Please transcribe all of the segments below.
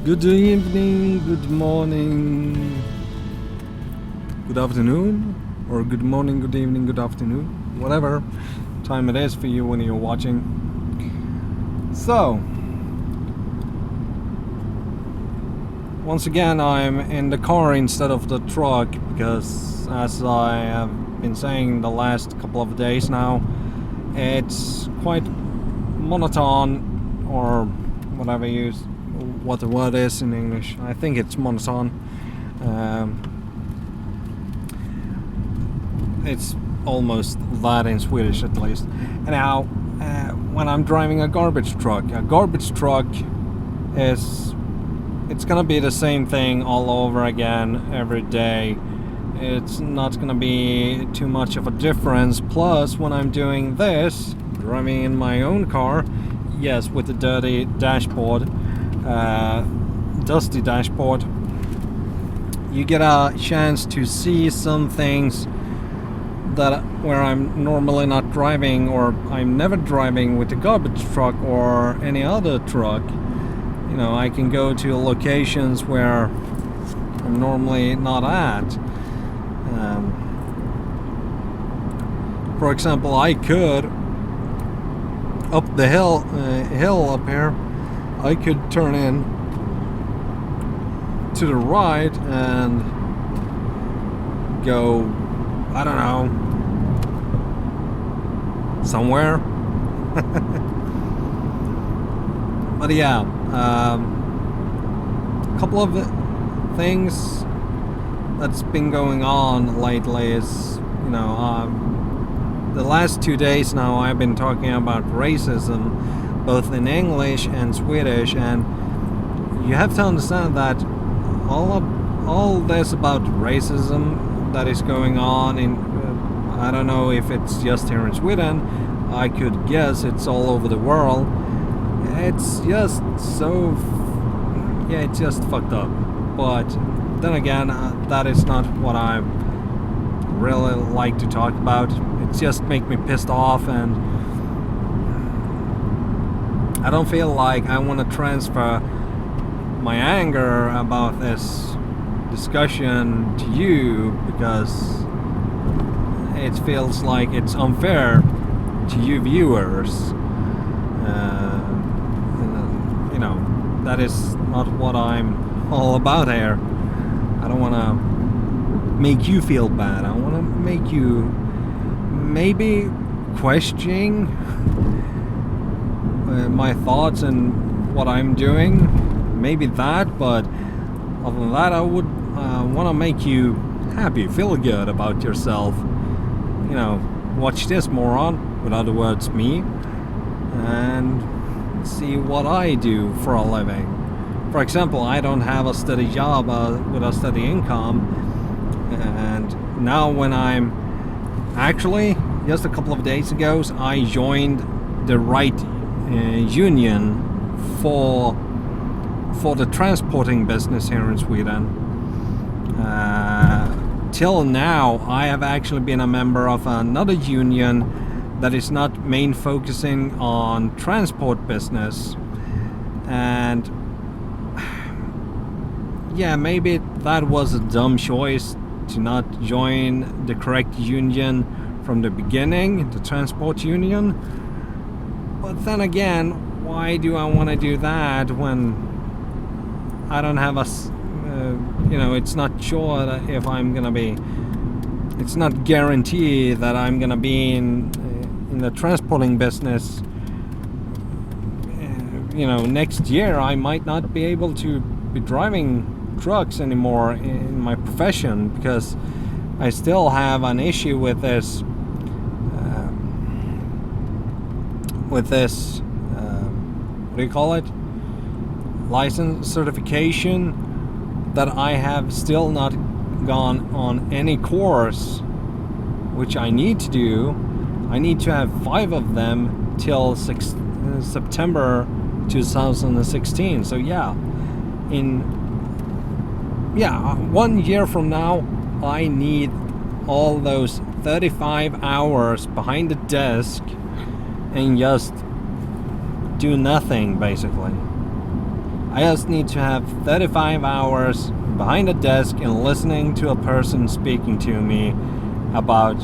Good evening, good morning, good afternoon, or good morning, good evening, good afternoon, whatever time it is for you when you're watching. So, once again, I'm in the car instead of the truck because, as I have been saying the last couple of days now, it's quite monotone, or whatever you use. What the word is in English. I think it's monotone. It's almost that in Swedish at least. Anyhow, when I'm driving a garbage truck is, it's gonna be the same thing all over again every day. It's not gonna be too much of a difference. Plus, when I'm doing this, driving in my own car, yes, with the dirty dashboard, dusty dashboard, you get a chance to see some things that where I'm normally not driving, or I'm never driving with the garbage truck or any other truck. You know, I can go to locations where I'm normally not at. For example, I could up the hill up here, I could turn in to the right and go, I don't know, somewhere. But yeah, a couple of things that's been going on lately is, you know, the last 2 days now I've been talking about racism, both in English and Swedish, and you have to understand that all this about racism that is going on in, I don't know if it's just here in Sweden, I could guess it's all over the world. It's just so, yeah, it's just fucked up. But then again, that is not what I really like to talk about. It just makes me pissed off, and I don't feel like I want to transfer my anger about this discussion to you, because it feels like it's unfair to you viewers. You know, that is not what I'm all about here. I don't want to make you feel bad. I want to make you maybe question my thoughts and what I'm doing, maybe that, but other than that, I would want to make you happy, feel good about yourself. You know, watch this moron, in other words me, and see what I do for a living. For example, I don't have a steady job with a steady income, and now when I'm actually, just a couple of days ago, I joined the right union for the transporting business here in Sweden. Till now, I have actually been a member of another union that is not main focusing on transport business, and yeah, maybe that was a dumb choice to not join the correct union from the beginning, the transport union. But then again, why do I want to do that when I don't have a, you know, it's not sure that if I'm gonna be, it's not guaranteed that I'm gonna be in the transporting business. You know, next year I might not be able to be driving trucks anymore in my profession, because I still have an issue with this what do you call it, license certification, that I have still not gone on any course, which I need to do. I need to have 5 of them till September 2016. So yeah, 1 year from now, I need all those 35 hours behind the desk and just do nothing, basically. I just need to have 35 hours behind a desk and listening to a person speaking to me about,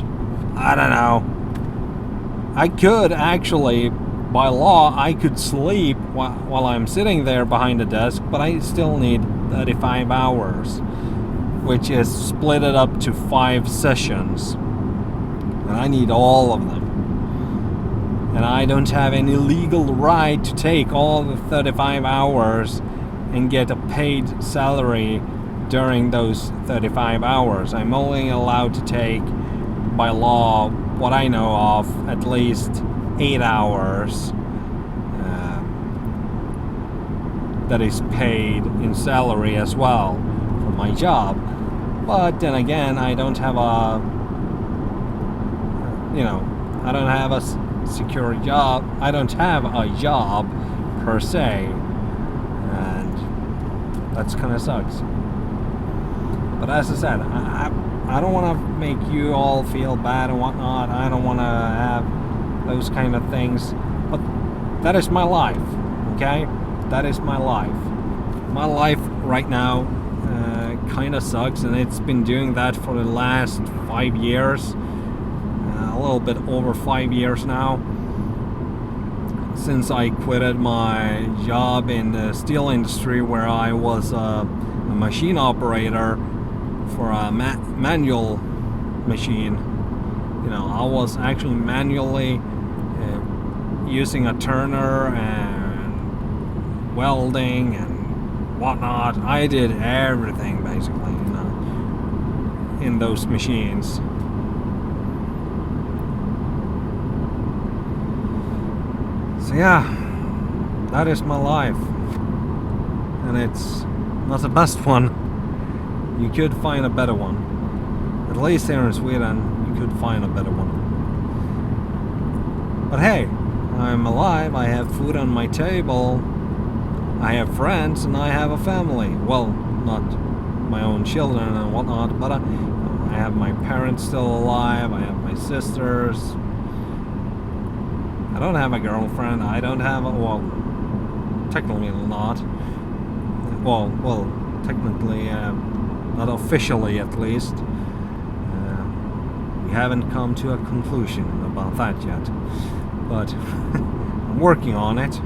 I don't know. I could actually, by law, I could sleep while I'm sitting there behind a desk, but I still need 35 hours, which is split it up to 5 sessions. And I need all of them. And I don't have any legal right to take all the 35 hours and get a paid salary during those 35 hours. I'm only allowed to take, by law, what I know of, at least 8 hours that is paid in salary as well for my job. But then again, I don't have a, I don't have a secure job. I don't have a job per se, and that's kind of sucks. But as I said, I don't want to make you all feel bad and whatnot. I don't want to have those kind of things. But that is my life, okay? That is my life. My life right now kind of sucks, and it's been doing that for the last 5 years. A little bit over 5 years now. Since I quitted my job in the steel industry, where I was a machine operator for a manual machine. I was actually manually using a turner and welding and whatnot. I did everything basically, in those machines. So yeah, that is my life, and it's not the best one. You could find a better one. At least here in Sweden, you could find a better one. But hey, I'm alive, I have food on my table, I have friends, and I have a family. Well, not my own children and whatnot, but I have my parents still alive, I have my sisters. I don't have a girlfriend, I don't have a, well, technically not. Well, technically, not officially at least. We haven't come to a conclusion about that yet, but I'm working on it.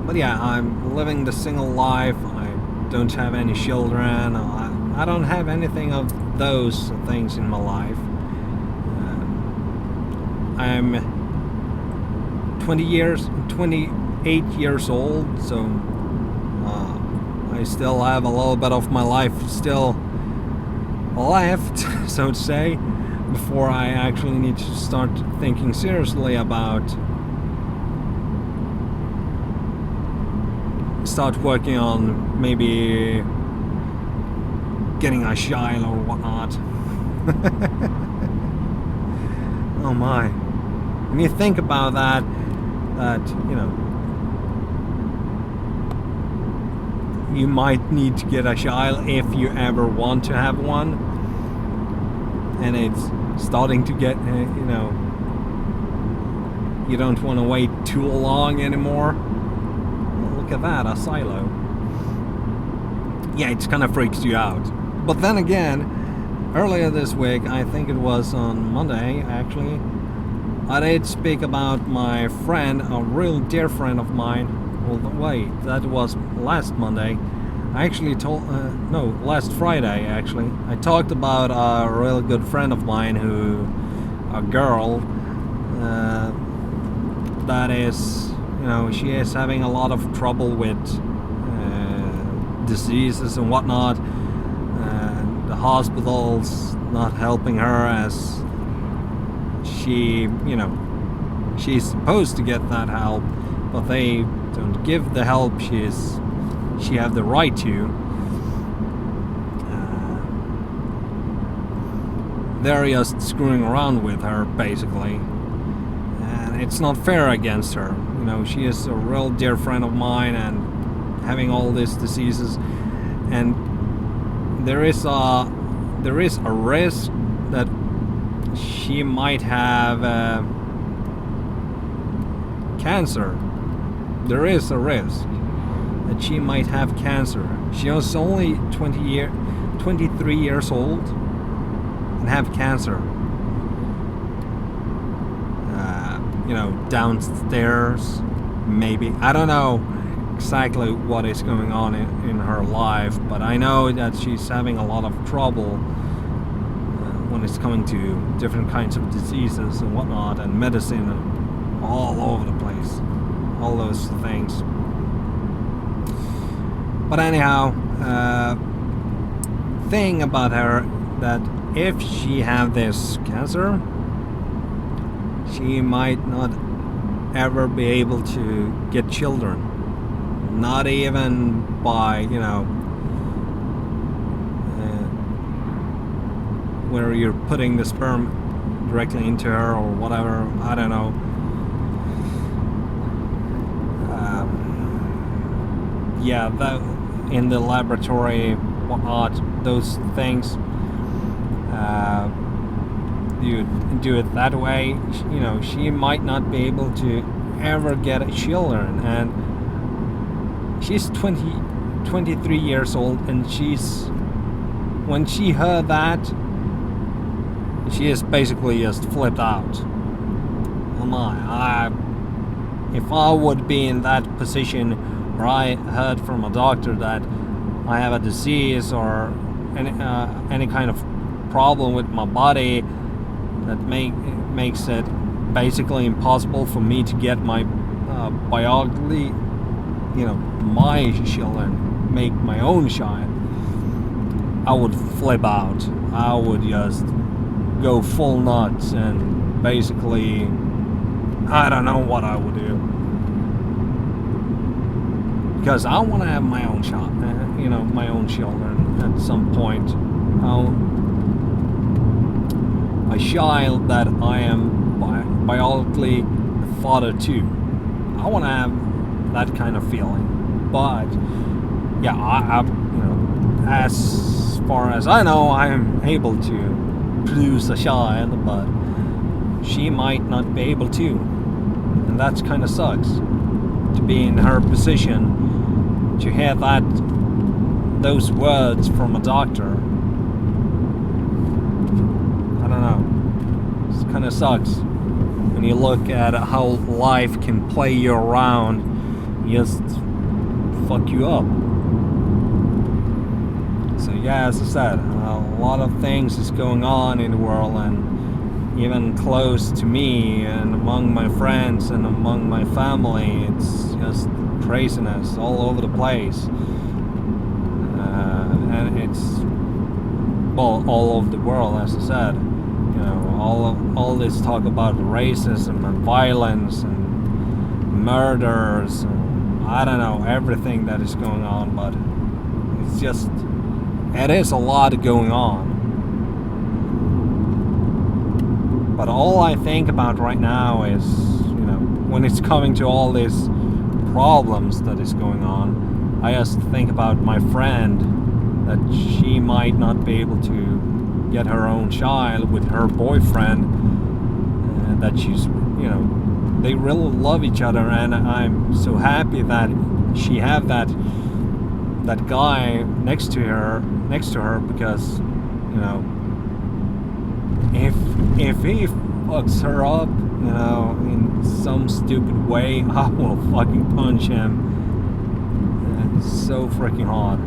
But yeah, I'm living the single life. I don't have any children. I don't have anything of those things in my life. I'm 28 years old, so I still have a little bit of my life still left, so to say, before I actually need to start thinking seriously about start working on maybe getting a child or whatnot. Oh my. When you think about that, you might need to get a child if you ever want to have one, and it's starting to get, you don't want to wait too long anymore. Look at that, a silo. Yeah, it kind of freaks you out. But then again, earlier this week, I think it was on Monday actually, I did speak about my friend, a real dear friend of mine. Well, wait, that was last Monday. I actually last Friday actually. I talked about a real good friend of mine a girl that is, she is having a lot of trouble with diseases and whatnot. The hospital's not helping her as she, she's supposed to get that help, but they don't give the help she have the right to. They're just screwing around with her basically, and it's not fair against her. She is a real dear friend of mine and having all these diseases, and there is a risk that she might have cancer there is a risk that she might have cancer. She was only 23 years old and have cancer. Downstairs, maybe. I don't know exactly what is going on in her life, but I know that she's having a lot of trouble when it's coming to different kinds of diseases and whatnot, and medicine all over the place, all those things. But anyhow, thing about her, that if she have this cancer, she might not ever be able to get children. Not even by, where you're putting the sperm directly into her or whatever. I don't know. That in the laboratory, whatnot, those things. You do it that way, she might not be able to ever get children. And she's 23 years old, and when she heard that, she is basically just flipped out. Oh my, if I would be in that position where I heard from a doctor that I have a disease or any kind of problem with my body that makes it basically impossible for me to get my biologically, my children, make my own child, I would flip out. I would just go full nuts and basically, I don't know what I would do. Because I want to have my own child, my own children at some point. A child that I am biologically father to. I want to have that kind of feeling. But yeah, I as far as I know, I am able to produce a child, but she might not be able to, and that kind of sucks. To be in her position, to hear those words from a doctor. I don't know. It kind of sucks when you look at how life can play you around, just fuck you up. So yeah, as I said, a lot of things is going on in the world, and even close to me and among my friends and among my family, it's just craziness all over the place. And it's all over the world, as I said. All this talk about racism and violence and murders and I don't know, everything that is going on, but it is a lot going on. But all I think about right now is, when it's coming to all these problems that is going on, I just think about my friend, that she might not be able to get her own child with her boyfriend, and that she's, they really love each other, and I'm so happy that she have that guy next to her, because, if he fucks her up, in some stupid way, I will fucking punch him. It's so freaking hard.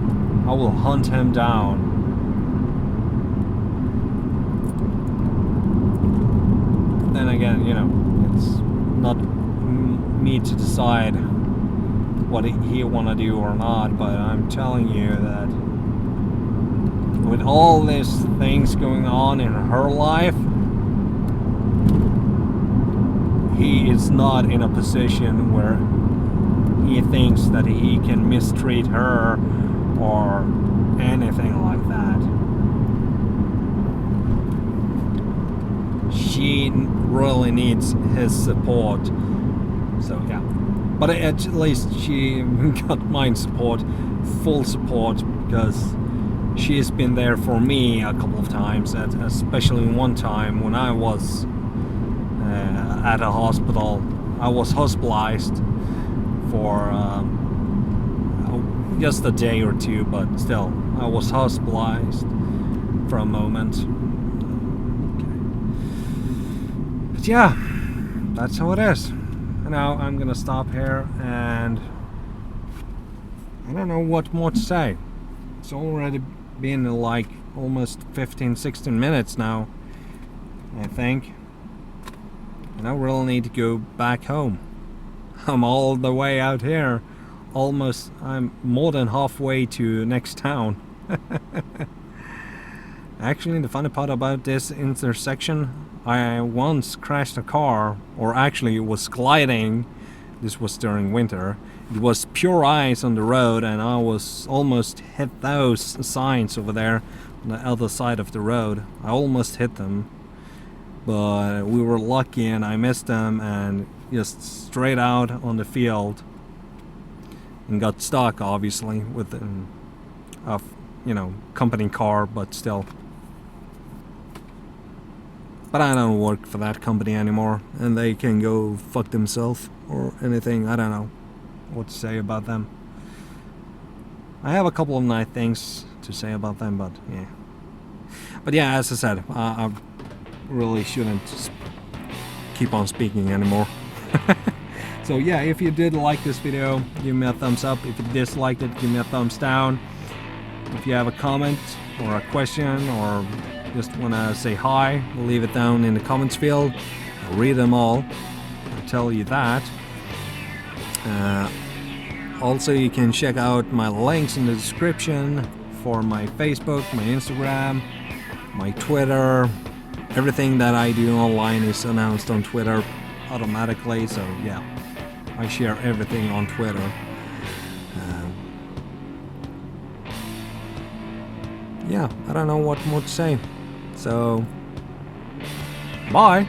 I will hunt him down. Then again, it's not me to decide what he want to do or not, but I'm telling you that with all these things going on in her life, he is not in a position where he thinks that he can mistreat her or anything like that. She really needs his support. So yeah, but at least she got my support, full support, because she's been there for me a couple of times, especially one time when I was at a hospital. I was hospitalized for just a day or two, but still, I was hospitalized for a moment. Okay. But yeah, that's how it is. And now I'm gonna stop here, and I don't know what more to say. It's already been like almost 15-16 minutes now, I think. And I really need to go back home. I'm all the way out here. I'm more than halfway to next town. Actually, the funny part about this intersection, I once crashed a car, or actually it was gliding. This was during winter. It was pure ice on the road, and I was almost hit those signs over there on the other side of the road. I almost hit them, but we were lucky and I missed them and just straight out on the field and got stuck, obviously, with a company car, but still. But I don't work for that company anymore, and they can go fuck themselves or anything. I don't know what to say about them. I have a couple of nice things to say about them, but yeah. But yeah, as I said, I really shouldn't keep on speaking anymore. So yeah, if you did like this video, give me a thumbs up. If you disliked it, give me a thumbs down. If you have a comment or a question or just want to say hi, leave it down in the comments field. I'll read them all. I'll tell you that. Also, you can check out my links in the description for my Facebook, my Instagram, my Twitter. Everything that I do online is announced on Twitter automatically, so yeah, I share everything on Twitter. Yeah, I don't know what more to say, so bye.